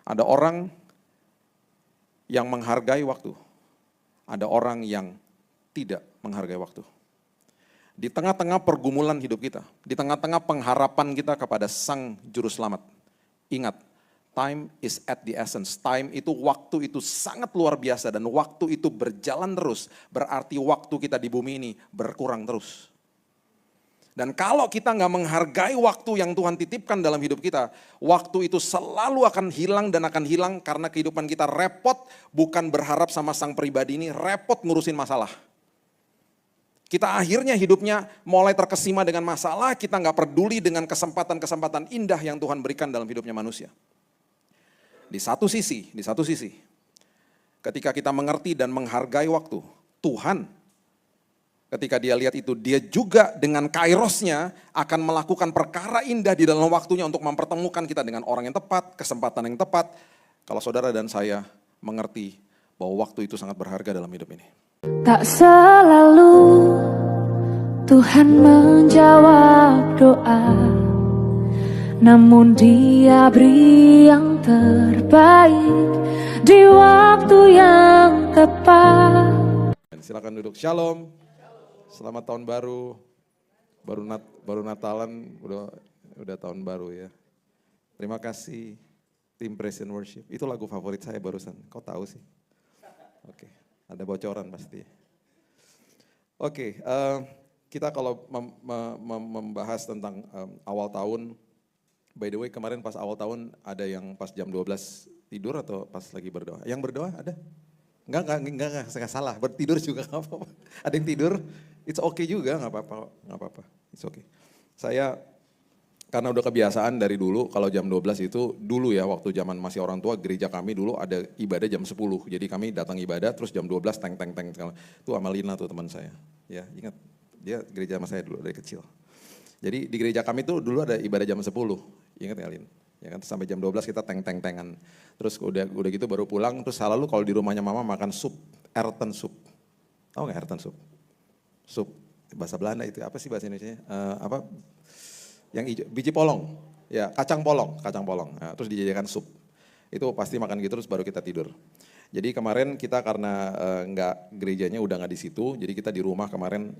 Ada orang yang menghargai waktu, ada orang yang tidak menghargai waktu. Di tengah-tengah pergumulan hidup kita, di tengah-tengah pengharapan kita kepada Sang Juru Selamat, ingat, time is at the essence. Time itu, waktu itu sangat luar biasa dan waktu itu berjalan terus. Berarti waktu kita di bumi ini berkurang terus. Dan kalau kita nggak menghargai waktu yang Tuhan titipkan dalam hidup kita, waktu itu selalu akan hilang dan akan hilang karena kehidupan kita repot, bukan berharap sama sang pribadi ini, repot ngurusin masalah. Kita akhirnya hidupnya mulai terkesima dengan masalah, kita nggak peduli dengan kesempatan-kesempatan indah yang Tuhan berikan dalam hidupnya manusia. Di satu sisi, ketika kita mengerti dan menghargai waktu, Tuhan ketika dia lihat itu, dia juga dengan kairosnya akan melakukan perkara indah di dalam waktunya untuk mempertemukan kita dengan orang yang tepat, kesempatan yang tepat. Kalau saudara dan saya mengerti bahwa waktu itu sangat berharga dalam hidup ini. Tak selalu Tuhan menjawab doa, namun Dia beri yang terbaik di waktu yang tepat. Silakan duduk. Shalom. Selamat tahun baru. Baru Natalan, udah tahun baru ya. Terima kasih tim Praise and Worship. Itu lagu favorit saya barusan. Kau tahu sih? Oke, ada bocoran pasti. Oke, kita kalau membahas tentang awal tahun, by the way kemarin pas awal tahun ada yang pas jam 12 tidur atau pas lagi berdoa? Yang berdoa ada? Enggak, saya salah, bertidur juga nggak apa-apa. Ada yang tidur, it's okay juga, nggak apa-apa, it's okay. Saya, karena udah kebiasaan dari dulu, kalau jam 12 itu, dulu ya waktu zaman masih orang tua, gereja kami dulu ada ibadah jam 10. Jadi kami datang ibadah, terus jam 12 teng. Itu Amalina tuh teman saya, ya ingat, dia gereja sama saya dulu dari kecil. Jadi di gereja kami tuh dulu ada ibadah jam 10, ingat ya Lin? Ya kan, sampai jam 12 kita teng-tengan. Terus udah gitu baru pulang, terus selalu kalau di rumahnya mama makan sup, Erten sup. Tahu nggak Erten sup? Sup, bahasa Belanda itu, apa sih bahasa Indonesia? Yang hijau, biji polong, ya kacang polong. Nah, terus dijadikan sup. Itu pasti makan gitu terus baru kita tidur. Jadi kemarin kita karena gerejanya udah nggak di situ, jadi kita di rumah kemarin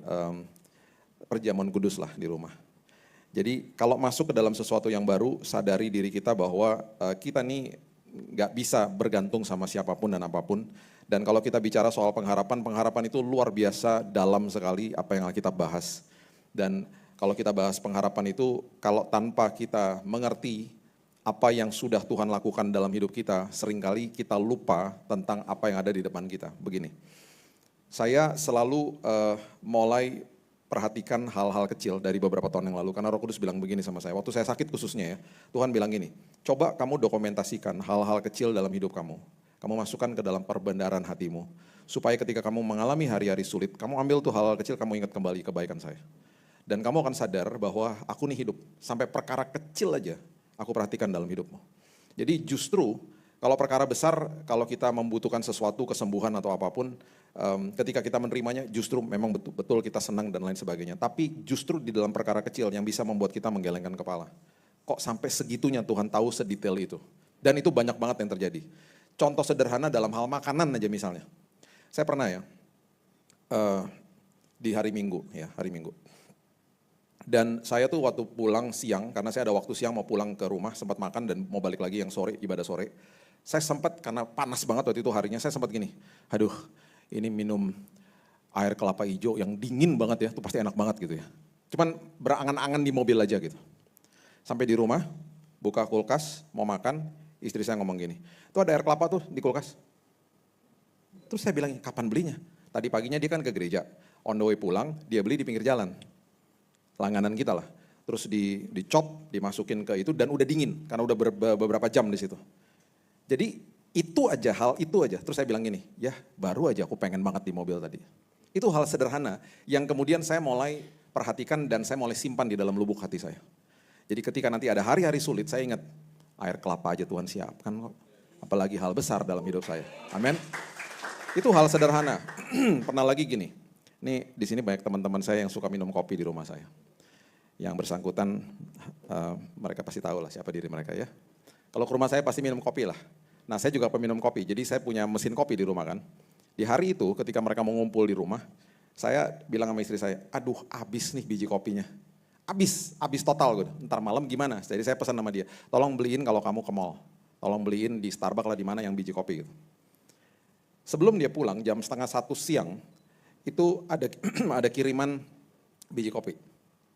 perjamuan kudus lah di rumah. Jadi kalau masuk ke dalam sesuatu yang baru, sadari diri kita bahwa kita nih nggak bisa bergantung sama siapapun dan apapun. Dan kalau kita bicara soal pengharapan itu luar biasa dalam sekali apa yang kita bahas. Dan kalau kita bahas pengharapan itu, kalau tanpa kita mengerti apa yang sudah Tuhan lakukan dalam hidup kita, seringkali kita lupa tentang apa yang ada di depan kita. Begini, saya selalu mulai perhatikan hal-hal kecil dari beberapa tahun yang lalu, karena Roh Kudus bilang begini sama saya, waktu saya sakit khususnya ya, Tuhan bilang gini, coba kamu dokumentasikan hal-hal kecil dalam hidup kamu masukkan ke dalam perbendaharaan hatimu, supaya ketika kamu mengalami hari-hari sulit, kamu ambil tuh hal-hal kecil, kamu ingat kembali kebaikan saya. Dan kamu akan sadar bahwa aku nih hidup, sampai perkara kecil aja, aku perhatikan dalam hidupmu. Jadi justru, kalau perkara besar, kalau kita membutuhkan sesuatu, kesembuhan atau apapun, ketika kita menerimanya justru memang betul kita senang dan lain sebagainya. Tapi justru di dalam perkara kecil yang bisa membuat kita menggelengkan kepala. Kok sampai segitunya Tuhan tahu sedetail itu. Dan itu banyak banget yang terjadi. Contoh sederhana dalam hal makanan aja misalnya. Saya pernah ya, di hari Minggu. Dan saya tuh waktu pulang siang, karena saya ada waktu siang mau pulang ke rumah, sempat makan dan mau balik lagi yang sore, ibadah sore. Saya sempat, karena panas banget waktu itu harinya, saya sempat gini, aduh ini minum air kelapa hijau yang dingin banget ya, itu pasti enak banget gitu ya. Cuman berangan-angan di mobil aja gitu. Sampai di rumah, buka kulkas, mau makan, istri saya ngomong gini, tuh ada air kelapa tuh di kulkas. Terus saya bilang, kapan belinya? Tadi paginya dia kan ke gereja, on the way pulang, dia beli di pinggir jalan. Langganan kita lah. Terus dicop, dimasukin ke itu, dan udah dingin, karena udah beberapa jam di situ. Jadi hal itu aja. Terus saya bilang gini, ya baru aja aku pengen banget di mobil tadi. Itu hal sederhana yang kemudian saya mulai perhatikan dan saya mulai simpan di dalam lubuk hati saya. Jadi ketika nanti ada hari-hari sulit, saya ingat air kelapa aja Tuhan siapkan kok. Apalagi hal besar dalam hidup saya. Amin. Itu hal sederhana. Pernah lagi gini, nih di sini banyak teman-teman saya yang suka minum kopi di rumah saya. Yang bersangkutan, mereka pasti tahu lah siapa diri mereka ya. Kalau ke rumah saya pasti minum kopi lah. Nah saya juga peminum kopi, jadi saya punya mesin kopi di rumah kan. Di hari itu ketika mereka mau ngumpul di rumah, saya bilang sama istri saya, aduh habis nih biji kopinya. Habis total gitu. Ntar malam gimana? Jadi saya pesan sama dia, tolong beliin kalau kamu ke mall. Tolong beliin di Starbucks lah di mana yang biji kopi gitu. Sebelum dia pulang jam 12:30 siang, itu ada ada kiriman biji kopi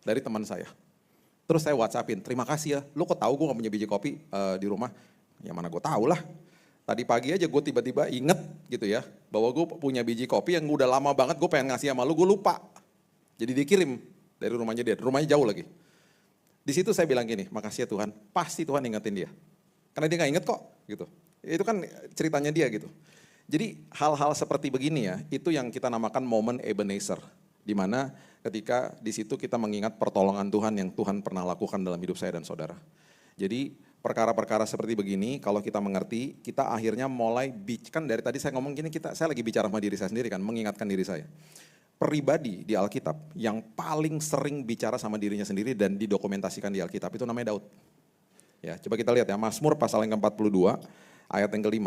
dari teman saya. Terus saya WhatsAppin, terima kasih ya, lu kok tahu gue gak punya biji kopi di rumah? Ya mana gue tahu lah. Tadi pagi aja gue tiba-tiba inget gitu ya, bahwa gue punya biji kopi yang udah lama banget gue pengen ngasih sama lu, gue lupa. Jadi dikirim dari rumahnya dia, rumahnya jauh lagi. Di situ saya bilang gini, makasih ya Tuhan, pasti Tuhan ingetin dia. Karena dia gak inget kok gitu. Itu kan ceritanya dia gitu. Jadi hal-hal seperti begini ya, itu yang kita namakan momen Ebenezer. Di mana ketika di situ kita mengingat pertolongan Tuhan yang Tuhan pernah lakukan dalam hidup saya dan saudara. Jadi perkara-perkara seperti begini kalau kita mengerti, kita akhirnya mulai, kan dari tadi saya ngomong gini, saya lagi bicara sama diri saya sendiri kan, mengingatkan diri saya. Pribadi di Alkitab yang paling sering bicara sama dirinya sendiri dan didokumentasikan di Alkitab itu namanya Daud. Ya, coba kita lihat ya, Mazmur pasal yang ke-42 ayat yang ke-5.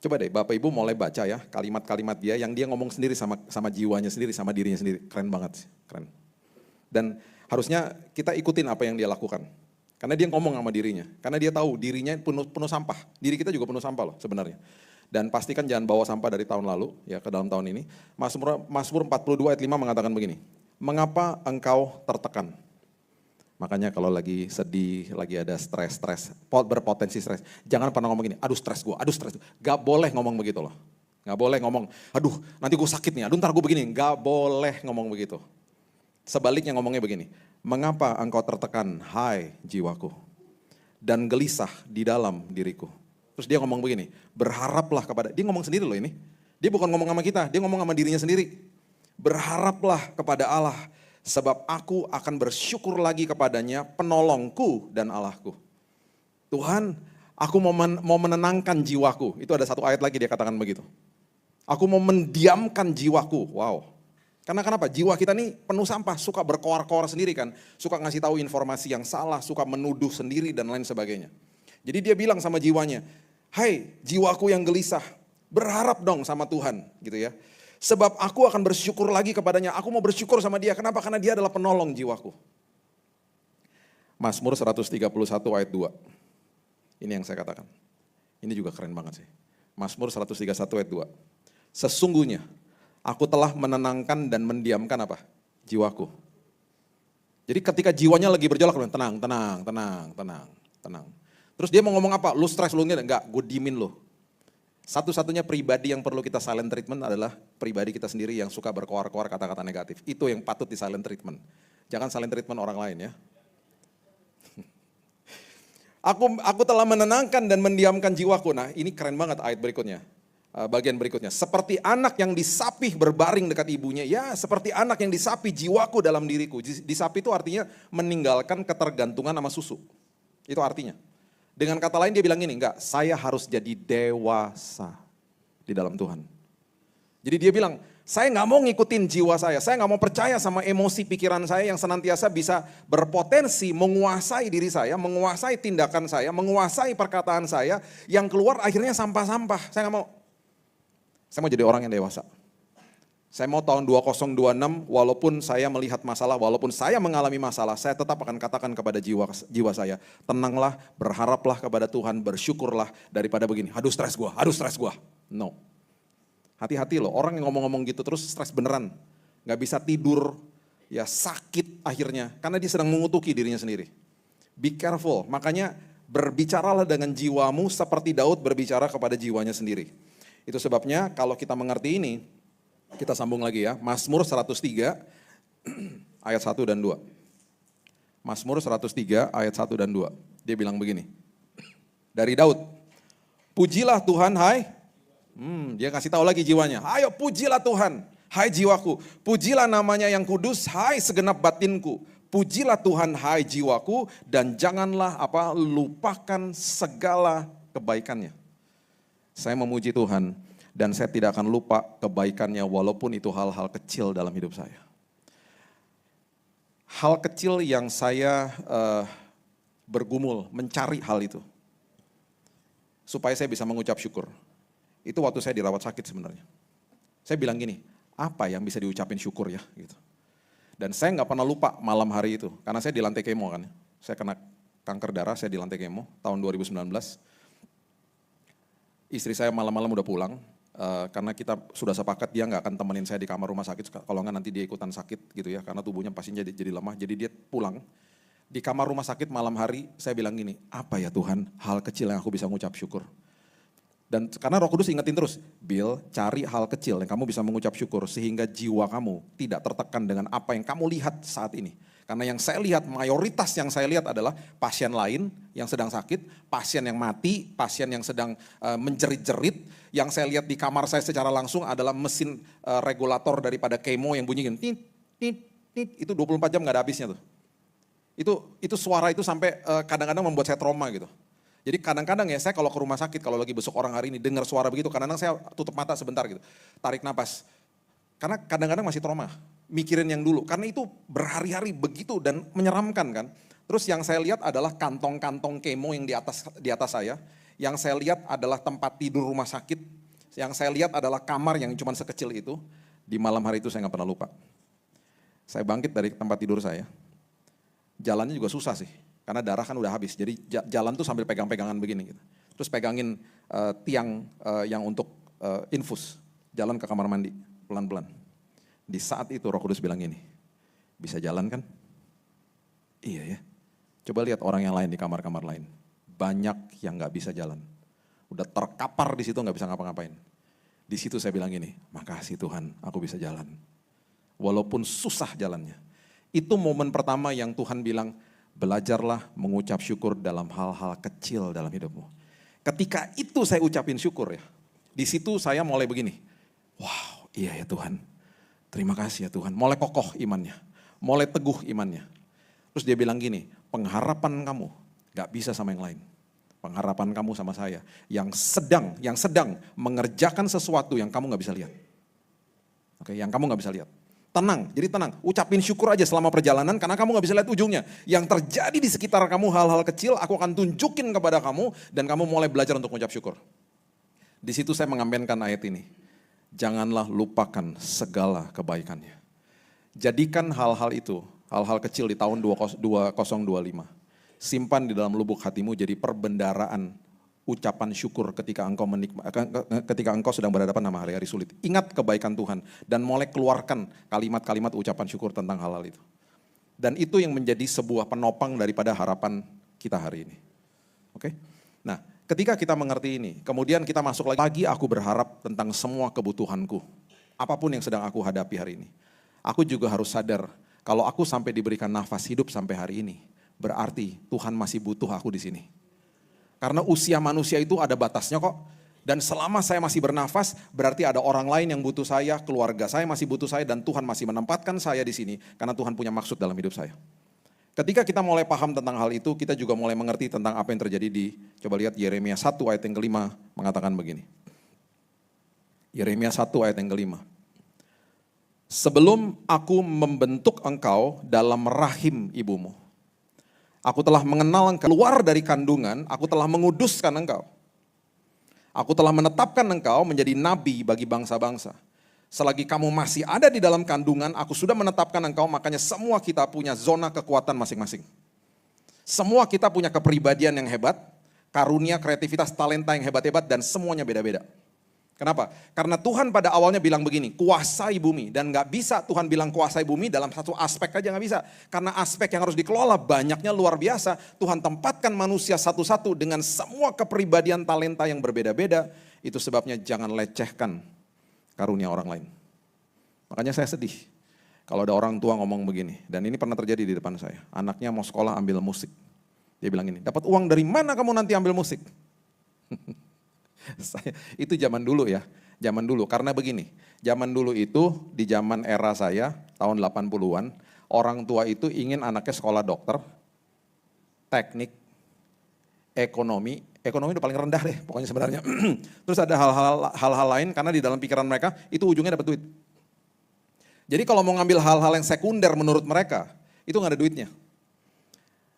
Coba deh Bapak Ibu mulai baca ya kalimat-kalimat dia yang dia ngomong sendiri sama jiwanya sendiri, sama dirinya sendiri. Keren banget sih, keren. Dan harusnya kita ikutin apa yang dia lakukan. Karena dia ngomong sama dirinya, karena dia tahu dirinya penuh sampah. Diri kita juga penuh sampah loh sebenarnya. Dan pastikan jangan bawa sampah dari tahun lalu ya ke dalam tahun ini. Mazmur 42 ayat 5 mengatakan begini, mengapa engkau tertekan? Makanya kalau lagi sedih, lagi ada stres, berpotensi stres, jangan pernah ngomong gini, aduh stres gue. Gak boleh ngomong begitu loh. Gak boleh ngomong, aduh nanti gue sakit nih, aduh ntar gue begini. Gak boleh ngomong begitu. Sebaliknya ngomongnya begini, mengapa engkau tertekan, hai jiwaku, dan gelisah di dalam diriku. Terus dia ngomong begini, berharaplah kepada, dia ngomong sendiri loh ini. Dia bukan ngomong sama kita, dia ngomong sama dirinya sendiri. Berharaplah kepada Allah, sebab aku akan bersyukur lagi kepadanya, penolongku dan Allahku. Tuhan, aku mau menenangkan jiwaku. Itu ada satu ayat lagi dia katakan begitu. Aku mau mendiamkan jiwaku. Wow. Karena kenapa? Jiwa kita nih penuh sampah, suka berkoar-koar sendiri kan. Suka ngasih tahu informasi yang salah, suka menuduh sendiri dan lain sebagainya. Jadi dia bilang sama jiwanya, hai jiwaku yang gelisah, berharap dong sama Tuhan gitu ya. Sebab aku akan bersyukur lagi kepadanya. Aku mau bersyukur sama dia. Kenapa? Karena dia adalah penolong jiwaku. Mazmur 131 ayat 2. Ini yang saya katakan. Ini juga keren banget sih. Mazmur 131 ayat 2. Sesungguhnya aku telah menenangkan dan mendiamkan apa? Jiwaku. Jadi ketika jiwanya lagi berjolak, tenang. Terus dia mau ngomong apa? Lu stres, lu enggak, gue diemin lu. Satu-satunya pribadi yang perlu kita silent treatment adalah pribadi kita sendiri yang suka berkoar-koar kata-kata negatif. Itu yang patut di silent treatment. Jangan silent treatment orang lain ya. Aku telah menenangkan dan mendiamkan jiwaku. Nah ini keren banget ayat berikutnya. Bagian berikutnya. Seperti anak yang disapih berbaring dekat ibunya. Ya seperti anak yang disapih jiwaku dalam diriku. Disapih itu artinya meninggalkan ketergantungan sama susu. Itu artinya. Dengan kata lain dia bilang gini, enggak, saya harus jadi dewasa di dalam Tuhan. Jadi dia bilang, saya nggak mau ngikutin jiwa saya nggak mau percaya sama emosi pikiran saya yang senantiasa bisa berpotensi menguasai diri saya, menguasai tindakan saya, menguasai perkataan saya, yang keluar akhirnya sampah-sampah. Saya nggak mau. Saya mau jadi orang yang dewasa. Saya mau tahun 2026, walaupun saya melihat masalah, walaupun saya mengalami masalah, saya tetap akan katakan kepada jiwa saya, tenanglah, berharaplah kepada Tuhan, bersyukurlah daripada begini, aduh stres gua. No. Hati-hati loh, orang yang ngomong-ngomong gitu terus stres beneran. Gak bisa tidur, ya sakit akhirnya, karena dia sedang mengutuki dirinya sendiri. Be careful, makanya berbicaralah dengan jiwamu seperti Daud berbicara kepada jiwanya sendiri. Itu sebabnya kalau kita mengerti ini, kita sambung lagi ya, Mazmur 103 ayat 1 dan 2. Mazmur 103 ayat 1 dan 2. Dia bilang begini, dari Daud, pujilah Tuhan hai, dia kasih tahu lagi jiwanya, ayo pujilah Tuhan, hai jiwaku, pujilah namanya yang kudus, hai segenap batinku, pujilah Tuhan hai jiwaku, dan janganlah lupakan segala kebaikannya. Saya memuji Tuhan, dan saya tidak akan lupa kebaikannya walaupun itu hal-hal kecil dalam hidup saya. Hal kecil yang saya bergumul, mencari hal itu. supaya saya bisa mengucap syukur. Itu waktu saya dirawat sakit sebenarnya. Saya bilang gini, apa yang bisa diucapin syukur ya gitu. Dan saya nggak pernah lupa malam hari itu, karena saya di lantai kemo kan. Saya kena kanker darah, saya di lantai kemo tahun 2019. Istri saya malam-malam udah pulang, karena kita sudah sepakat dia nggak akan temenin saya di kamar rumah sakit, kalau nggak nanti dia ikutan sakit gitu ya, karena tubuhnya pastinya jadi lemah, jadi dia pulang. Di kamar rumah sakit malam hari, saya bilang gini, apa ya Tuhan hal kecil yang aku bisa ngucap syukur. Dan karena Roh Kudus ingetin terus, Bill, cari hal kecil yang kamu bisa mengucap syukur sehingga jiwa kamu tidak tertekan dengan apa yang kamu lihat saat ini. Karena yang saya lihat, mayoritas yang saya lihat adalah pasien lain yang sedang sakit, pasien yang mati, pasien yang sedang menjerit-jerit. Yang saya lihat di kamar saya secara langsung adalah mesin regulator daripada kemo yang bunyi gini, itu 24 jam gak ada habisnya tuh. Itu suara itu sampai kadang-kadang membuat saya trauma gitu. Jadi kadang-kadang ya saya kalau ke rumah sakit, kalau lagi besok orang hari ini dengar suara begitu, kadang-kadang saya tutup mata sebentar gitu, tarik napas. Karena kadang-kadang masih trauma, mikirin yang dulu. Karena itu berhari-hari begitu dan menyeramkan kan. Terus yang saya lihat adalah kantong-kantong kemo yang di atas saya. Yang saya lihat adalah tempat tidur rumah sakit. Yang saya lihat adalah kamar yang cuma sekecil itu. Di malam hari itu saya nggak pernah lupa. Saya bangkit dari tempat tidur saya. Jalannya juga susah sih. Karena darah kan udah habis, jadi jalan tuh sambil pegang-pegangan begini gitu. Terus pegangin tiang yang untuk infus, jalan ke kamar mandi, pelan-pelan. Di saat itu Roh Kudus bilang gini, bisa jalan kan? Iya ya, coba lihat orang yang lain di kamar-kamar lain. Banyak yang gak bisa jalan, udah terkapar di situ gak bisa ngapa-ngapain. Di situ saya bilang gini, makasih Tuhan aku bisa jalan. Walaupun susah jalannya. Itu momen pertama yang Tuhan bilang, belajarlah mengucap syukur dalam hal-hal kecil dalam hidupmu. Ketika itu saya ucapin syukur ya, di situ saya mulai begini, wow iya ya Tuhan, terima kasih ya Tuhan. Mulai kokoh imannya, mulai teguh imannya. Terus dia bilang gini, pengharapan kamu gak bisa sama yang lain. Pengharapan kamu sama saya yang sedang mengerjakan sesuatu yang kamu gak bisa lihat. Oke, yang kamu gak bisa lihat. Tenang, jadi tenang, ucapin syukur aja selama perjalanan karena kamu gak bisa lihat ujungnya. Yang terjadi di sekitar kamu hal-hal kecil aku akan tunjukin kepada kamu dan kamu mulai belajar untuk mengucap syukur. Di situ saya mengaminkan ayat ini. Janganlah lupakan segala kebaikannya. Jadikan hal-hal itu, hal-hal kecil di tahun 2025. Simpan di dalam lubuk hatimu jadi perbendaraan ucapan syukur ketika engkau sedang berhadapan sama hari-hari sulit. Ingat kebaikan Tuhan dan mulai keluarkan kalimat-kalimat ucapan syukur tentang hal-hal itu. Dan itu yang menjadi sebuah penopang daripada harapan kita hari ini. Oke? Nah, ketika kita mengerti ini, kemudian kita masuk lagi aku berharap tentang semua kebutuhanku. Apapun yang sedang aku hadapi hari ini. Aku juga harus sadar kalau aku sampai diberikan nafas hidup sampai hari ini, berarti Tuhan masih butuh aku di sini. Karena usia manusia itu ada batasnya kok. Dan selama saya masih bernafas, berarti ada orang lain yang butuh saya, keluarga saya masih butuh saya, dan Tuhan masih menempatkan saya di sini, karena Tuhan punya maksud dalam hidup saya. Ketika kita mulai paham tentang hal itu, kita juga mulai mengerti tentang apa yang terjadi coba lihat Yeremia 1 ayat yang kelima, mengatakan begini. Yeremia 1 ayat yang kelima. Sebelum aku membentuk engkau dalam rahim ibumu, aku telah mengenal engkau keluar dari kandungan, aku telah menguduskan engkau. Aku telah menetapkan engkau menjadi nabi bagi bangsa-bangsa. Selagi kamu masih ada di dalam kandungan, aku sudah menetapkan engkau, makanya semua kita punya zona kekuatan masing-masing. Semua kita punya kepribadian yang hebat, karunia, kreativitas, talenta yang hebat-hebat, dan semuanya beda-beda. Kenapa? Karena Tuhan pada awalnya bilang begini, kuasai bumi. Dan gak bisa Tuhan bilang kuasai bumi dalam satu aspek aja gak bisa. Karena aspek yang harus dikelola banyaknya luar biasa. Tuhan tempatkan manusia satu-satu dengan semua kepribadian talenta yang berbeda-beda. Itu sebabnya jangan lecehkan karunia orang lain. Makanya saya sedih kalau ada orang tua ngomong begini. Dan ini pernah terjadi di depan saya. Anaknya mau sekolah ambil musik. Dia bilang gini, dapat uang dari mana kamu nanti ambil musik? Itu zaman dulu ya, zaman dulu. Karena begini, zaman dulu itu di zaman era saya, tahun 80-an, orang tua itu ingin anaknya sekolah dokter, teknik, ekonomi udah paling rendah deh pokoknya sebenarnya. Terus ada hal-hal lain karena di dalam pikiran mereka itu ujungnya dapat duit. Jadi kalau mau ngambil hal-hal yang sekunder menurut mereka, itu gak ada duitnya.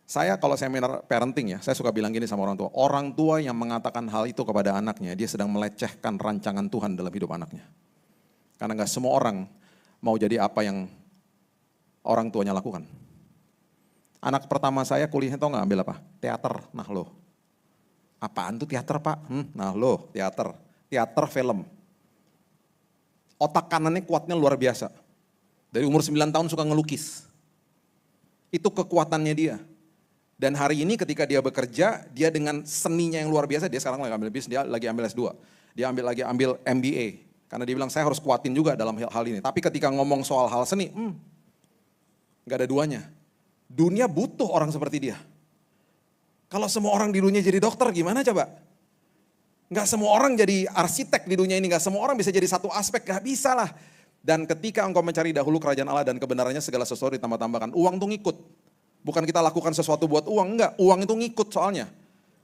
Saya kalau seminar parenting ya, saya suka bilang gini sama orang tua. Orang tua yang mengatakan hal itu kepada anaknya, dia sedang melecehkan rancangan Tuhan dalam hidup anaknya. Karena gak semua orang mau jadi apa yang orang tuanya lakukan. Anak pertama saya kuliahnya tau gak ambil apa? Teater, nah loh. Apaan tuh teater pak? Nah loh, teater. Teater film. Otak kanannya kuatnya luar biasa. Dari umur 9 tahun suka ngelukis. Itu kekuatannya dia. Dan hari ini ketika dia bekerja, dia dengan seninya yang luar biasa, dia sekarang lagi ambil bisnis, dia lagi ambil S2. Dia lagi ambil MBA. Karena dia bilang, saya harus kuatin juga dalam hal ini. Tapi ketika ngomong soal hal seni, gak ada duanya. Dunia butuh orang seperti dia. Kalau semua orang di dunia jadi dokter, gimana coba? Gak semua orang jadi arsitek di dunia ini, gak semua orang bisa jadi satu aspek, gak bisa lah. Dan ketika engkau mencari dahulu kerajaan Allah dan kebenarannya, segala sesuatu ditambah-tambahkan. Uang tuh ngikut. Bukan kita lakukan sesuatu buat uang, enggak. Uang itu ngikut soalnya.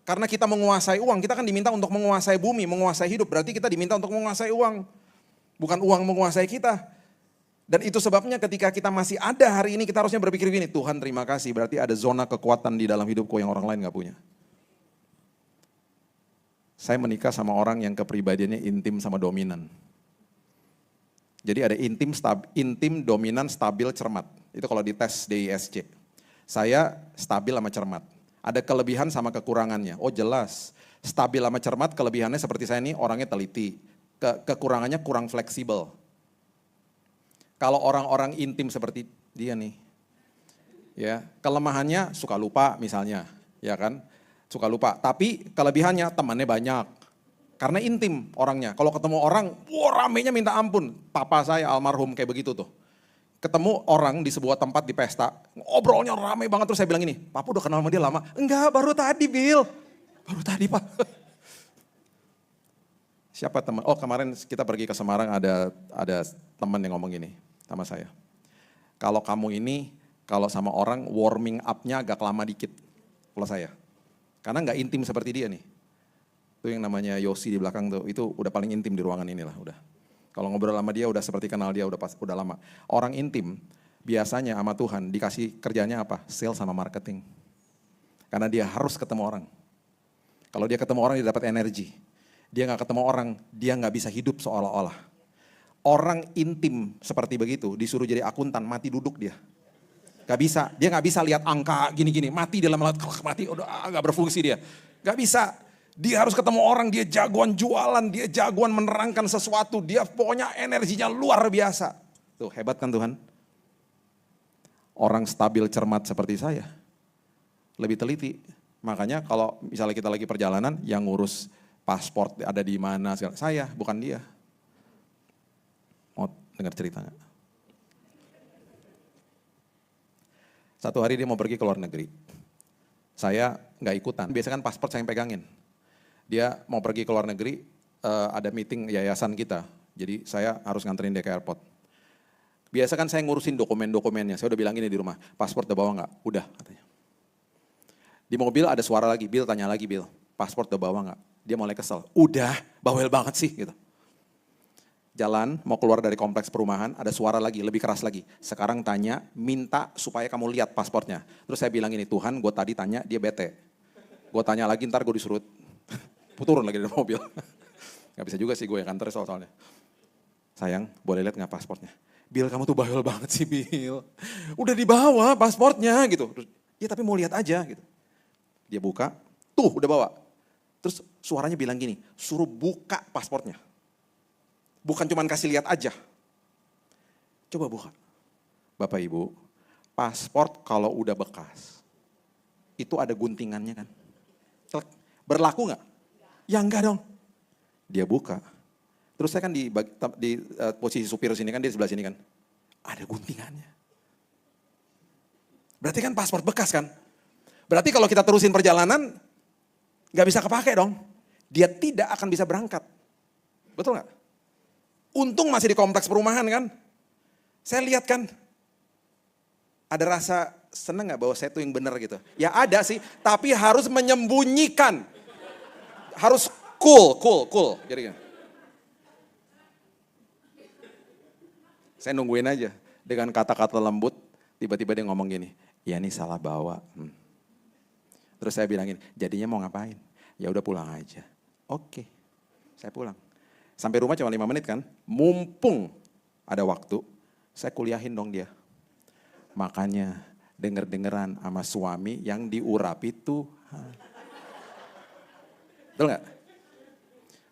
Karena kita menguasai uang, kita kan diminta untuk menguasai bumi, menguasai hidup. Berarti kita diminta untuk menguasai uang. Bukan uang menguasai kita. Dan itu sebabnya ketika kita masih ada hari ini, kita harusnya berpikir gini, Tuhan terima kasih, berarti ada zona kekuatan di dalam hidupku yang orang lain gak punya. Saya menikah sama orang yang kepribadiannya intim sama dominan. Jadi ada intim, dominan, stabil, cermat. Itu kalau dites DISC. Saya stabil sama cermat. Ada kelebihan sama kekurangannya. Oh jelas, stabil sama cermat kelebihannya seperti saya ini orangnya teliti. Kekurangannya kurang fleksibel. Kalau orang-orang intim seperti dia nih, ya kelemahannya suka lupa misalnya, ya kan, suka lupa. Tapi kelebihannya temannya banyak, karena intim orangnya. Kalau ketemu orang, wah ramenya minta ampun. Papa saya almarhum kayak begitu tuh. Ketemu orang di sebuah tempat di pesta, ngobrolnya ramai banget, terus saya bilang ini, Papa udah kenal sama dia lama? Enggak, baru tadi Bill. Baru tadi Pak. Siapa teman? Oh kemarin kita pergi ke Semarang ada teman yang ngomong gini sama saya. Kalau kamu ini, kalau sama orang warming up-nya agak lama dikit. Kalau saya. Karena gak intim seperti dia nih. Itu yang namanya Yosi di belakang tuh, itu udah paling intim di ruangan inilah udah. Kalau ngobrol sama dia udah seperti kenal dia udah lama. Orang intim biasanya sama Tuhan dikasih kerjanya apa? Sales sama marketing. Karena dia harus ketemu orang. Kalau dia ketemu orang dia dapat energi. Dia gak ketemu orang, dia gak bisa hidup seolah-olah. Orang intim seperti begitu disuruh jadi akuntan, mati duduk dia. Gak bisa, dia gak bisa lihat angka gini-gini, mati dalam mati udah gak berfungsi dia. Gak bisa. Dia harus ketemu orang, dia jagoan jualan, dia jagoan menerangkan sesuatu, dia pokoknya energinya luar biasa. Tuh hebat kan Tuhan? Orang stabil cermat seperti saya, lebih teliti. Makanya kalau misalnya kita lagi perjalanan, yang ngurus paspor ada di mana, saya bukan dia. Mau dengar cerita gak? Satu hari dia mau pergi ke luar negeri. Saya gak ikutan, biasanya kan paspor saya yang pegangin. Dia mau pergi ke luar negeri, ada meeting yayasan kita. Jadi saya harus nganterin dia ke airport. Biasa kan saya ngurusin dokumen-dokumennya, saya udah bilang gini di rumah, paspor udah bawa gak? Udah katanya. Di mobil ada suara lagi, Bill tanya lagi Bill, paspor udah bawa gak? Dia mulai kesel, udah bawel banget sih gitu. Jalan mau keluar dari kompleks perumahan, ada suara lagi, lebih keras lagi. Sekarang tanya, minta supaya kamu lihat paspornya. Terus saya bilang gini, Tuhan gue tadi tanya dia bete. Gue tanya lagi ntar gue disuruh turun lagi dari mobil. Gak bisa juga sih gue yang kantor soalnya. Sayang, boleh lihat gak paspornya? Bill kamu tuh bahel banget sih Bill. Udah dibawa paspornya gitu. Terus, ya tapi mau lihat aja gitu. Dia buka, tuh udah bawa. Terus suaranya bilang gini, suruh buka paspornya. Bukan cuma kasih lihat aja. Coba buka. Bapak Ibu, paspor kalau udah bekas, itu ada guntingannya kan. Berlaku gak? Ya enggak dong. Dia buka. Terus saya kan di posisi supir sini kan, dia di sebelah sini kan. Ada guntingannya. Berarti kan paspor bekas kan. Berarti kalau kita terusin perjalanan, gak bisa kepake dong. Dia tidak akan bisa berangkat. Betul gak? Untung masih di kompleks perumahan kan. Saya lihat kan. Ada rasa seneng gak bahwa saya tuh yang benar gitu. Ya ada sih, tapi harus menyembunyikan. Harus cool. Jadi saya nungguin aja dengan kata-kata lembut, tiba-tiba dia ngomong gini, ya ini salah bawa. Terus saya bilangin, jadinya mau ngapain? Ya udah pulang aja. Oke, saya pulang. Sampai rumah cuma 5 menit kan, mumpung ada waktu, saya kuliahin dong dia. Makanya denger-dengeran sama suami yang diurapi Tuhan. Betul nggak?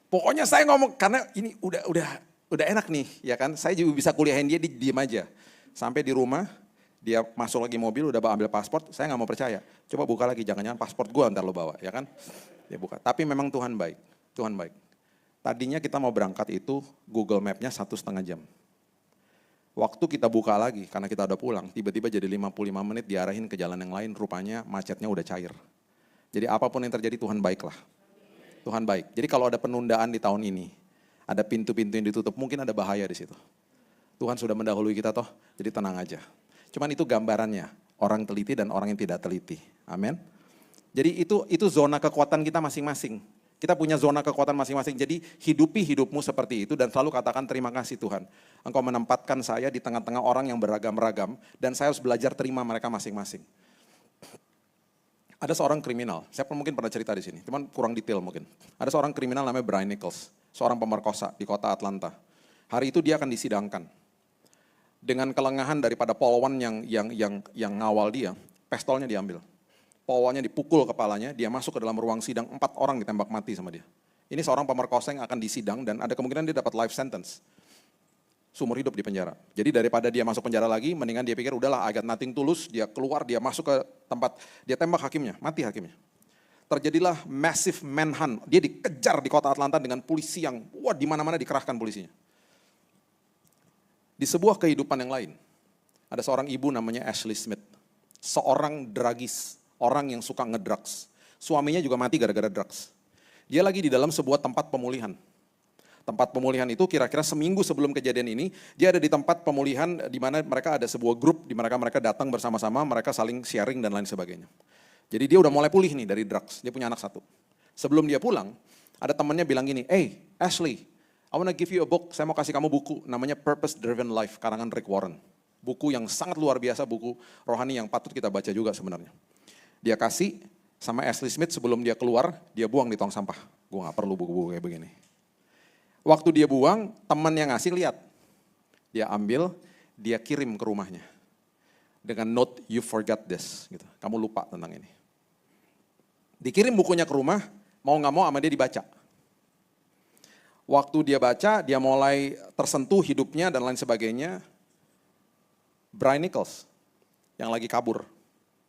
Pokoknya saya ngomong, karena ini udah enak nih, ya kan. Saya juga bisa kuliahin dia, diem aja. Sampai di rumah, dia masuk lagi mobil, udah ambil paspor, saya nggak mau percaya. Coba buka lagi, jangan-jangan paspor gua ntar lo bawa, ya kan. Dia buka, tapi memang Tuhan baik, Tuhan baik. Tadinya kita mau berangkat itu, Google Map-nya 1,5 jam. Waktu kita buka lagi, karena kita udah pulang, tiba-tiba jadi 55 menit diarahin ke jalan yang lain, rupanya macetnya udah cair. Jadi apapun yang terjadi, Tuhan baiklah. Tuhan baik. Jadi kalau ada penundaan di tahun ini, ada pintu-pintu yang ditutup, mungkin ada bahaya di situ. Tuhan sudah mendahului kita toh, jadi tenang aja. Cuman itu gambarannya, orang teliti dan orang yang tidak teliti. Amin. Jadi itu zona kekuatan kita masing-masing. Kita punya zona kekuatan masing-masing, jadi hidupi hidupmu seperti itu dan selalu katakan terima kasih Tuhan. Engkau menempatkan saya di tengah-tengah orang yang beragam-ragam dan saya harus belajar terima mereka masing-masing. Ada seorang kriminal, saya mungkin pernah cerita di sini, cuman kurang detail mungkin. Ada seorang kriminal namanya Brian Nichols, seorang pemerkosa di kota Atlanta. Hari itu dia akan disidangkan. Dengan kelengahan daripada polwan yang ngawal dia, pistolnya diambil. Polwannya dipukul kepalanya, dia masuk ke dalam ruang sidang, 4 orang ditembak mati sama dia. Ini seorang pemerkosa yang akan disidang dan ada kemungkinan dia dapat life sentence. Seumur hidup di penjara. Jadi daripada dia masuk penjara lagi, mendingan dia pikir udahlah I got nothing tulus, dia keluar, dia masuk ke tempat, dia tembak hakimnya, mati hakimnya. Terjadilah massive manhunt, dia dikejar di kota Atlanta dengan polisi yang, di mana-mana dikerahkan polisinya. Di sebuah kehidupan yang lain, ada seorang ibu namanya Ashley Smith, seorang drugis, orang yang suka ngedrugs. Suaminya juga mati gara-gara drugs. Dia lagi di dalam sebuah tempat pemulihan. Tempat pemulihan itu kira-kira seminggu sebelum kejadian ini, dia ada di tempat pemulihan di mana mereka ada sebuah grup, di mana mereka datang bersama-sama, mereka saling sharing dan lain sebagainya. Jadi dia udah mulai pulih nih dari drugs, dia punya anak 1. Sebelum dia pulang, ada temannya bilang gini, "Hey Ashley, I wanna give you a book, saya mau kasih kamu buku, namanya Purpose Driven Life, karangan Rick Warren. Buku yang sangat luar biasa, buku rohani yang patut kita baca juga sebenarnya." Dia kasih sama Ashley Smith sebelum dia keluar, dia buang di tong sampah. Gue gak perlu buku-buku kayak begini. Waktu dia buang, teman yang ngasih lihat. Dia ambil, dia kirim ke rumahnya. Dengan note, you forgot this. Gitu. Kamu lupa tentang ini. Dikirim bukunya ke rumah, mau gak mau sama dia dibaca. Waktu dia baca, dia mulai tersentuh hidupnya dan lain sebagainya. Brian Nichols, yang lagi kabur,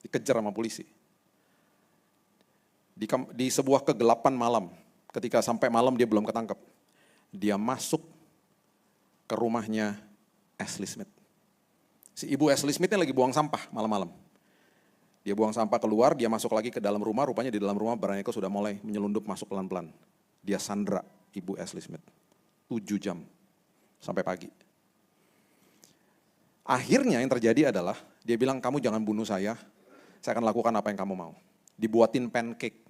dikejar sama polisi. Di sebuah kegelapan malam, ketika sampai malam dia belum ketangkep, dia masuk ke rumahnya Ashley Smith. Si ibu Ashley Smith lagi buang sampah malam-malam. Dia buang sampah keluar, dia masuk lagi ke dalam rumah, rupanya di dalam rumah Brian Nichols sudah mulai menyelundup masuk pelan-pelan. Dia sandra ibu Ashley Smith, 7 jam sampai pagi. Akhirnya yang terjadi adalah, dia bilang kamu jangan bunuh saya akan lakukan apa yang kamu mau. Dibuatin pancake,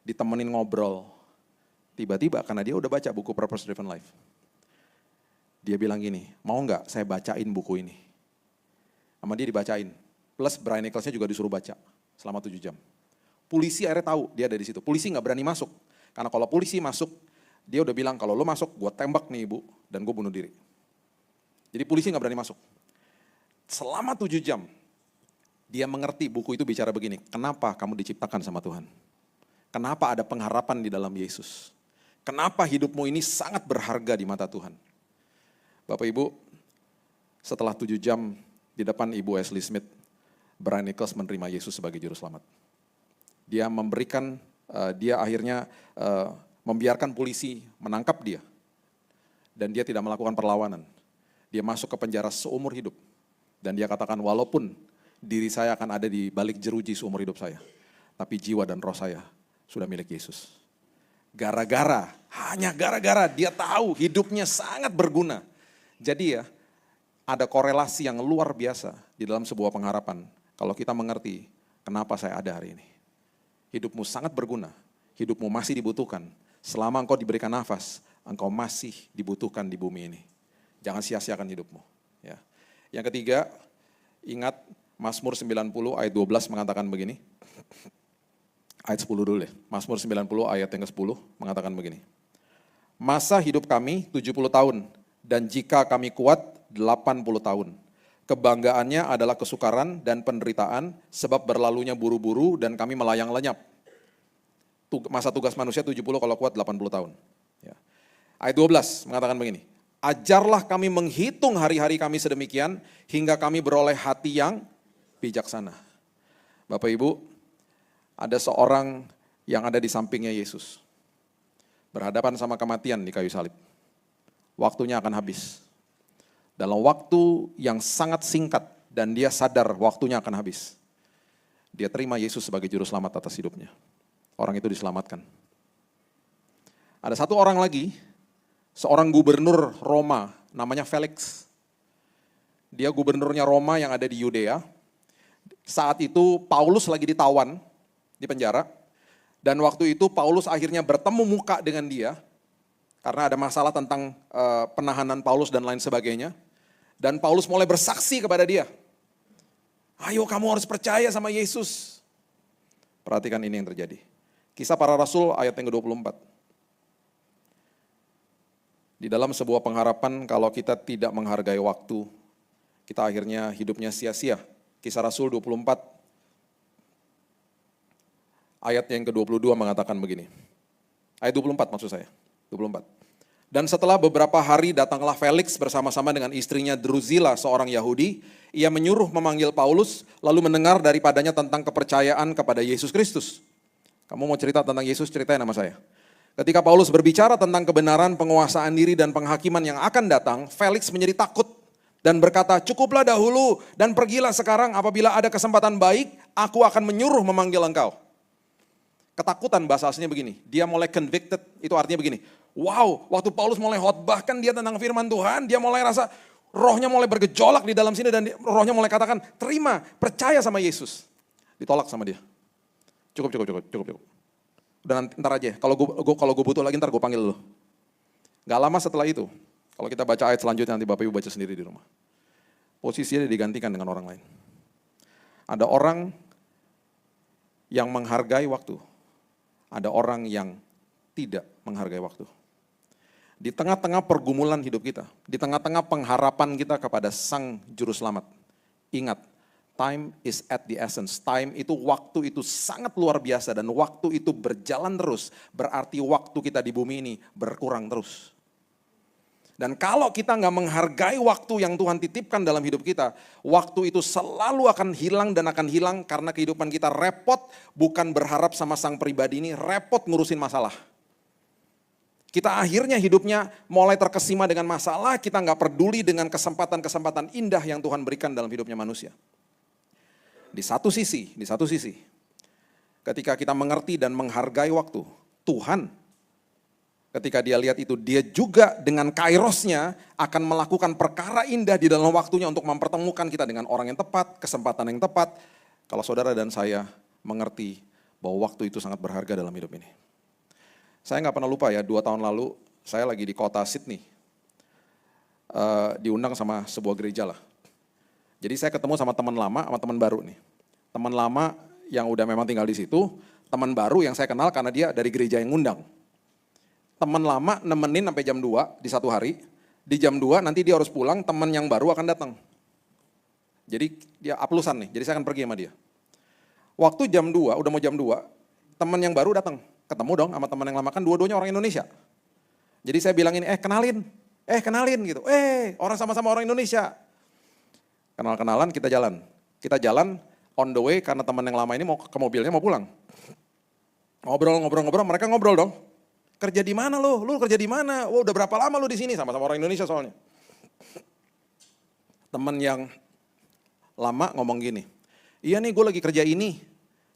ditemenin ngobrol. Tiba-tiba karena dia udah baca buku Purpose Driven Life. Dia bilang gini, mau nggak saya bacain buku ini? Sama dia dibacain. Plus Brian Nichols-nya juga disuruh baca selama 7 jam. Polisi akhirnya tahu dia ada di situ. Polisi nggak berani masuk. Karena kalau polisi masuk, dia udah bilang kalau lo masuk, gue tembak nih ibu dan gue bunuh diri. Jadi polisi nggak berani masuk. Selama 7 jam, dia mengerti buku itu bicara begini, kenapa kamu diciptakan sama Tuhan? Kenapa ada pengharapan di dalam Yesus? Kenapa hidupmu ini sangat berharga di mata Tuhan? Bapak Ibu, setelah 7 jam di depan Ibu Ashley Smith, Brian Nichols menerima Yesus sebagai juru selamat. Dia memberikan, dia akhirnya membiarkan polisi menangkap dia. Dan dia tidak melakukan perlawanan. Dia masuk ke penjara seumur hidup. Dan dia katakan walaupun diri saya akan ada di balik jeruji seumur hidup saya. Tapi jiwa dan roh saya sudah milik Yesus. Hanya gara-gara dia tahu hidupnya sangat berguna. Jadi ya, ada korelasi yang luar biasa di dalam sebuah pengharapan. Kalau kita mengerti kenapa saya ada hari ini. Hidupmu sangat berguna, hidupmu masih dibutuhkan. Selama engkau diberikan nafas, engkau masih dibutuhkan di bumi ini. Jangan sia-siakan hidupmu. Ya. Yang ketiga, ingat Mazmur 90 ayat 12 mengatakan begini. Ayat 10 dulu deh. Mazmur 90 ayat yang ke-10 mengatakan begini. Masa hidup kami 70 tahun, dan jika kami kuat 80 tahun. Kebanggaannya adalah kesukaran dan penderitaan, sebab berlalunya buru-buru dan kami melayang lenyap. Masa tugas manusia 70, kalau kuat 80 tahun. Ya. Ayat 12 mengatakan begini. Ajarlah kami menghitung hari-hari kami sedemikian, hingga kami beroleh hati yang bijaksana. Bapak Ibu, ada seorang yang ada di sampingnya Yesus. Berhadapan sama kematian di kayu salib. Waktunya akan habis. Dalam waktu yang sangat singkat dan dia sadar waktunya akan habis. Dia terima Yesus sebagai juru selamat atas hidupnya. Orang itu diselamatkan. Ada satu orang lagi, seorang gubernur Roma namanya Felix. Dia gubernurnya Roma yang ada di Yudea. Saat itu Paulus lagi ditawan di penjara. Dan waktu itu Paulus akhirnya bertemu muka dengan dia, karena ada masalah tentang penahanan Paulus dan lain sebagainya. Dan Paulus mulai bersaksi kepada dia. Ayo kamu harus percaya sama Yesus. Perhatikan ini yang terjadi. Kisah Para Rasul ayat yang ke-24. Di dalam sebuah pengharapan kalau kita tidak menghargai waktu, kita akhirnya hidupnya sia-sia. Kisah Rasul 24. Ayat yang ke-22 mengatakan begini. Ayat 24 maksud saya. 24. Dan setelah beberapa hari datanglah Felix bersama-sama dengan istrinya Drusilla, seorang Yahudi. Ia menyuruh memanggil Paulus, lalu mendengar daripadanya tentang kepercayaan kepada Yesus Kristus. Kamu mau cerita tentang Yesus, ceritain sama saya. Ketika Paulus berbicara tentang kebenaran, penguasaan diri dan penghakiman yang akan datang, Felix menjadi takut dan berkata, cukuplah dahulu dan pergilah sekarang, apabila ada kesempatan baik, aku akan menyuruh memanggil engkau. Ketakutan bahasa aslinya begini, dia mulai convicted, itu artinya begini. Wow, waktu Paulus mulai khotbah kan dia tentang firman Tuhan, dia mulai rasa rohnya mulai bergejolak di dalam sini dan rohnya mulai katakan, terima, percaya sama Yesus. Ditolak sama dia. Cukup. Udah ntar aja, kalau gue butuh lagi ntar gue panggil lu. Gak lama setelah itu, kalau kita baca ayat selanjutnya nanti Bapak Ibu baca sendiri di rumah. Posisinya digantikan dengan orang lain. Ada orang yang menghargai waktu. Ada orang yang tidak menghargai waktu. Di tengah-tengah pergumulan hidup kita, di tengah-tengah pengharapan kita kepada Sang Juru Selamat, ingat, time is at the essence. Time itu, waktu itu sangat luar biasa dan waktu itu berjalan terus, berarti waktu kita di bumi ini berkurang terus. Dan kalau kita nggak menghargai waktu yang Tuhan titipkan dalam hidup kita, waktu itu selalu akan hilang dan akan hilang karena kehidupan kita repot, bukan berharap sama sang pribadi ini, repot ngurusin masalah. Kita akhirnya hidupnya mulai terkesima dengan masalah, kita nggak peduli dengan kesempatan-kesempatan indah yang Tuhan berikan dalam hidupnya manusia. Di satu sisi, ketika kita mengerti dan menghargai waktu, Tuhan ketika dia lihat itu, dia juga dengan kairosnya akan melakukan perkara indah di dalam waktunya untuk mempertemukan kita dengan orang yang tepat, kesempatan yang tepat. Kalau saudara dan saya mengerti bahwa waktu itu sangat berharga dalam hidup ini. Saya nggak pernah lupa ya, 2 tahun lalu saya lagi di kota Sydney, diundang sama sebuah gereja lah. Jadi saya ketemu sama teman lama, sama teman baru nih. Teman lama yang udah memang tinggal di situ, teman baru yang saya kenal karena dia dari gereja yang ngundang. Teman lama nemenin sampai jam 2 di satu hari, di jam 2 nanti dia harus pulang, teman yang baru akan datang. Jadi dia aplusan nih, jadi saya akan pergi sama dia. Waktu jam 2, udah mau jam 2, teman yang baru datang, ketemu dong sama teman yang lama, kan dua-duanya orang Indonesia. Jadi saya bilangin, kenalin gitu, orang sama-sama orang Indonesia. Kenal-kenalan, kita jalan on the way karena teman yang lama ini mau ke mobilnya mau pulang. Ngobrol, mereka ngobrol dong. Kerja di mana lo? Lu kerja di mana? Wah, udah berapa lama lu di sini? Sama-sama orang Indonesia soalnya. Temen yang lama ngomong gini, iya nih gue lagi kerja ini,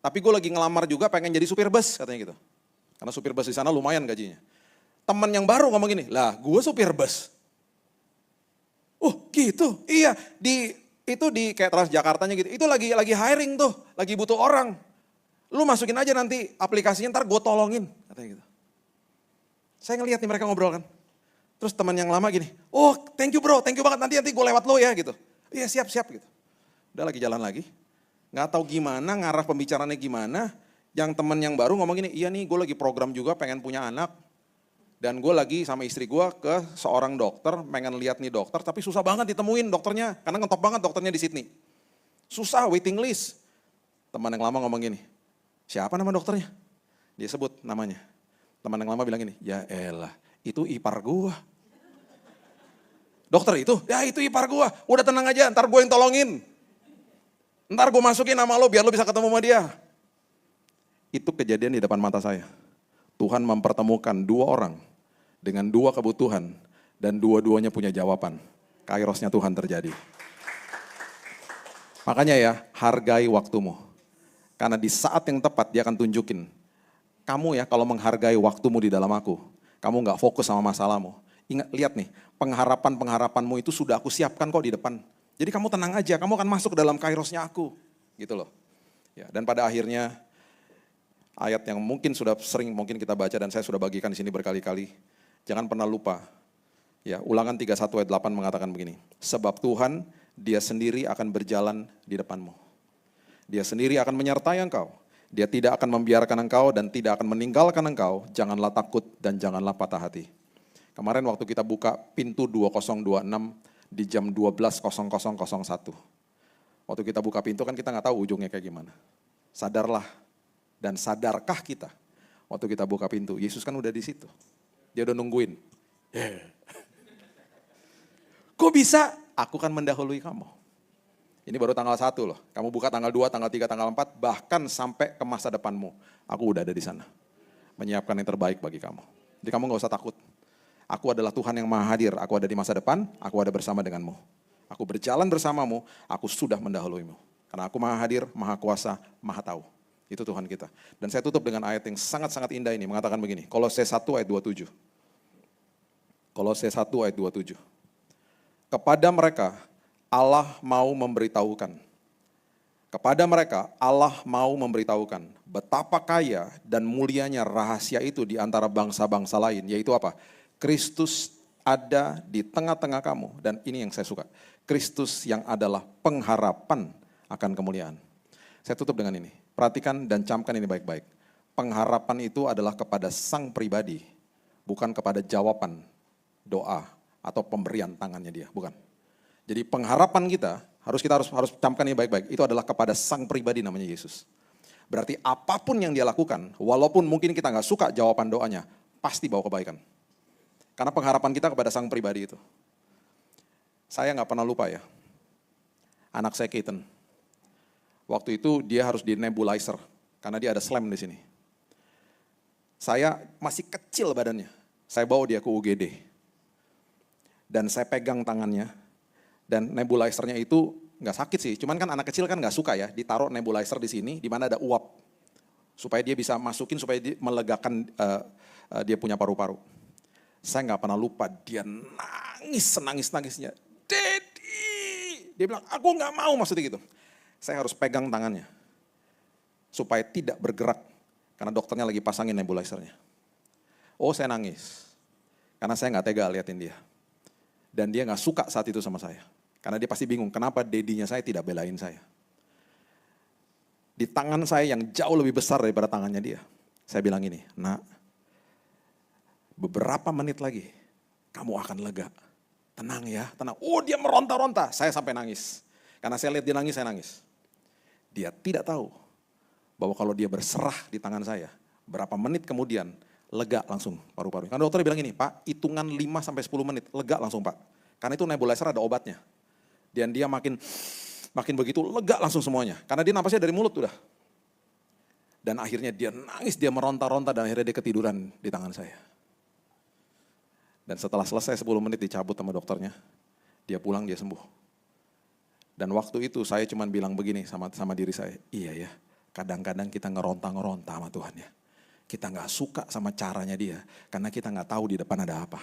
tapi gue lagi ngelamar juga pengen jadi supir bus katanya gitu. Karena supir bus di sana lumayan gajinya. Temen yang baru ngomong gini, lah gue supir bus. Oh gitu, iya itu di kayak Transjakartanya gitu. Itu lagi hiring tuh, lagi butuh orang. Lu masukin aja nanti aplikasinya, ntar gue tolongin katanya gitu. Saya ngeliat nih mereka ngobrol kan. Terus teman yang lama gini, oh thank you bro, thank you banget, nanti gue lewat lo ya gitu. Iya siap gitu. Udah lagi jalan lagi, gak tahu gimana, ngarah pembicaraannya gimana, Yang temen yang baru ngomong gini, iya nih gue lagi program juga pengen punya anak. Dan gue lagi sama istri gue ke seorang dokter, pengen lihat nih dokter, tapi susah banget ditemuin dokternya. Karena ngetop banget dokternya di Sydney. Susah, waiting list. Teman yang lama ngomong gini, siapa nama dokternya? Dia sebut namanya. Teman yang lama bilang gini, ya elah, itu ipar gue. Dokter itu? Ya itu ipar gue. Udah tenang aja, ntar gue yang tolongin. Ntar gue masukin nama lo biar lo bisa ketemu sama dia. Itu kejadian di depan mata saya. Tuhan mempertemukan dua orang dengan dua kebutuhan dan dua-duanya punya jawaban. Kairosnya Tuhan terjadi. Makanya ya, hargai waktumu. Karena di saat yang tepat dia akan tunjukin. Kamu ya kalau menghargai waktumu di dalam aku, kamu gak fokus sama masalahmu. Ingat, lihat nih, pengharapan-pengharapanmu itu sudah aku siapkan kok di depan. Jadi kamu tenang aja, kamu akan masuk dalam kairosnya aku. Gitu loh. Ya, dan pada akhirnya, ayat yang mungkin sudah sering mungkin kita baca dan saya sudah bagikan di sini berkali-kali. Jangan pernah lupa. Ya, Ulangan 31 ayat 8 mengatakan begini. Sebab Tuhan, dia sendiri akan berjalan di depanmu. Dia sendiri akan menyertai engkau. Dia tidak akan membiarkan engkau dan tidak akan meninggalkan engkau. Janganlah takut dan janganlah patah hati. Kemarin waktu kita buka pintu 2026 di jam 12.0001. Waktu kita buka pintu kan kita nggak tahu ujungnya kayak gimana. Sadarlah. Dan sadarkah kita, waktu kita buka pintu, Yesus kan udah di situ. Dia udah nungguin. Yeah. Kok bisa? Aku kan mendahului kamu. Ini baru tanggal 1 loh. Kamu buka tanggal 2, tanggal 3, tanggal 4, bahkan sampai ke masa depanmu. Aku udah ada di sana. Menyiapkan yang terbaik bagi kamu. Jadi kamu gak usah takut. Aku adalah Tuhan yang maha hadir. Aku ada di masa depan, aku ada bersama denganmu. Aku berjalan bersamamu, aku sudah mendahuluimu. Karena aku maha hadir, maha kuasa, maha tahu. Itu Tuhan kita. Dan saya tutup dengan ayat yang sangat-sangat indah ini, mengatakan begini, Kolose 1 ayat 27. Kolose 1 ayat 27. Kepada mereka Allah mau memberitahukan. Kepada mereka Allah mau memberitahukan betapa kaya dan mulianya rahasia itu di antara bangsa-bangsa lain, yaitu apa? Kristus ada di tengah-tengah kamu, dan ini yang saya suka. Kristus yang adalah pengharapan akan kemuliaan. Saya tutup dengan ini. Perhatikan dan camkan ini baik-baik. Pengharapan itu adalah kepada sang pribadi, bukan kepada jawaban doa atau pemberian tangannya dia, bukan. Jadi pengharapan kita harus camkan ini baik-baik. Itu adalah kepada sang pribadi namanya Yesus. Berarti apapun yang dia lakukan, walaupun mungkin kita nggak suka jawaban doanya, pasti bawa kebaikan. Karena pengharapan kita kepada sang pribadi itu. Saya nggak pernah lupa ya, anak saya Keaton. Waktu itu dia harus di nebulizer, karena dia ada slam di sini. Saya masih kecil badannya, saya bawa dia ke UGD. Dan saya pegang tangannya, dan nebulizernya itu nggak sakit sih, cuman kan anak kecil kan nggak suka ya, ditaruh nebulizer di sini, di mana ada uap. Supaya dia bisa masukin, supaya dia melegakan dia punya paru-paru. Saya nggak pernah lupa, dia nangis, senangis-nangisnya. Daddy! Dia bilang, aku nggak mau, maksudnya gitu. Saya harus pegang tangannya supaya tidak bergerak karena dokternya lagi pasangin nebulizernya. Oh, saya nangis karena saya nggak tega liatin dia, dan dia nggak suka saat itu sama saya karena dia pasti bingung kenapa dedinya saya tidak belain saya. Di tangan saya yang jauh lebih besar daripada tangannya dia, saya bilang ini, nak, beberapa menit lagi kamu akan lega, tenang ya, tenang. Oh, dia meronta-ronta, saya sampai nangis karena saya lihat dia nangis, saya nangis. Dia tidak tahu bahwa kalau dia berserah di tangan saya, berapa menit kemudian lega langsung paru-parunya. Karena dokter bilang gini, Pak, hitungan 5-10 menit, lega langsung Pak. Karena itu nebulizer ada obatnya. Dan dia makin begitu, lega langsung semuanya. Karena dia napasnya dari mulut udah. Dan akhirnya dia nangis, dia meronta-ronta, dan akhirnya dia ketiduran di tangan saya. Dan setelah selesai 10 menit dicabut sama dokternya, dia pulang, dia sembuh. Dan waktu itu saya cuma bilang begini sama diri saya, iya ya, kadang-kadang kita ngeronta-ngeronta sama Tuhan ya. Kita nggak suka sama caranya dia, karena kita nggak tahu di depan ada apa.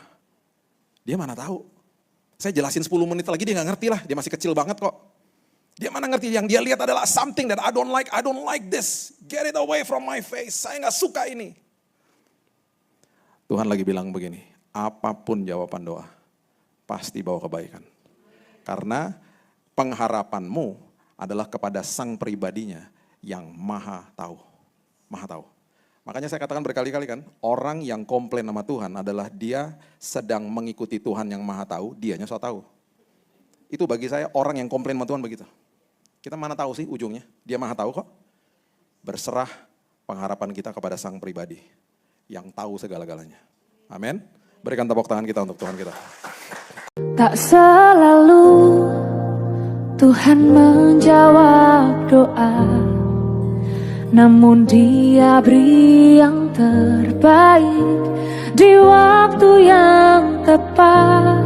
Dia mana tahu? Saya jelasin 10 menit lagi dia nggak ngerti lah, dia masih kecil banget kok. Dia mana ngerti, yang dia lihat adalah something that I don't like this. Get it away from my face, saya nggak suka ini. Tuhan lagi bilang begini, apapun jawaban doa, pasti bawa kebaikan. Karena pengharapanmu adalah kepada sang pribadinya yang maha tahu. maha tahu. Makanya saya katakan berkali-kali kan, orang yang komplain sama Tuhan adalah dia sedang mengikuti Tuhan yang maha tahu, dianya so tahu. Itu bagi saya orang yang komplain sama Tuhan begitu. Kita mana tahu sih ujungnya, dia maha tahu kok. Berserah pengharapan kita kepada Sang Pribadi yang tahu segala-galanya. Amin. Berikan tepuk tangan kita untuk Tuhan kita. Tak selalu Tuhan menjawab doa, namun Dia beri yang terbaik di waktu yang tepat.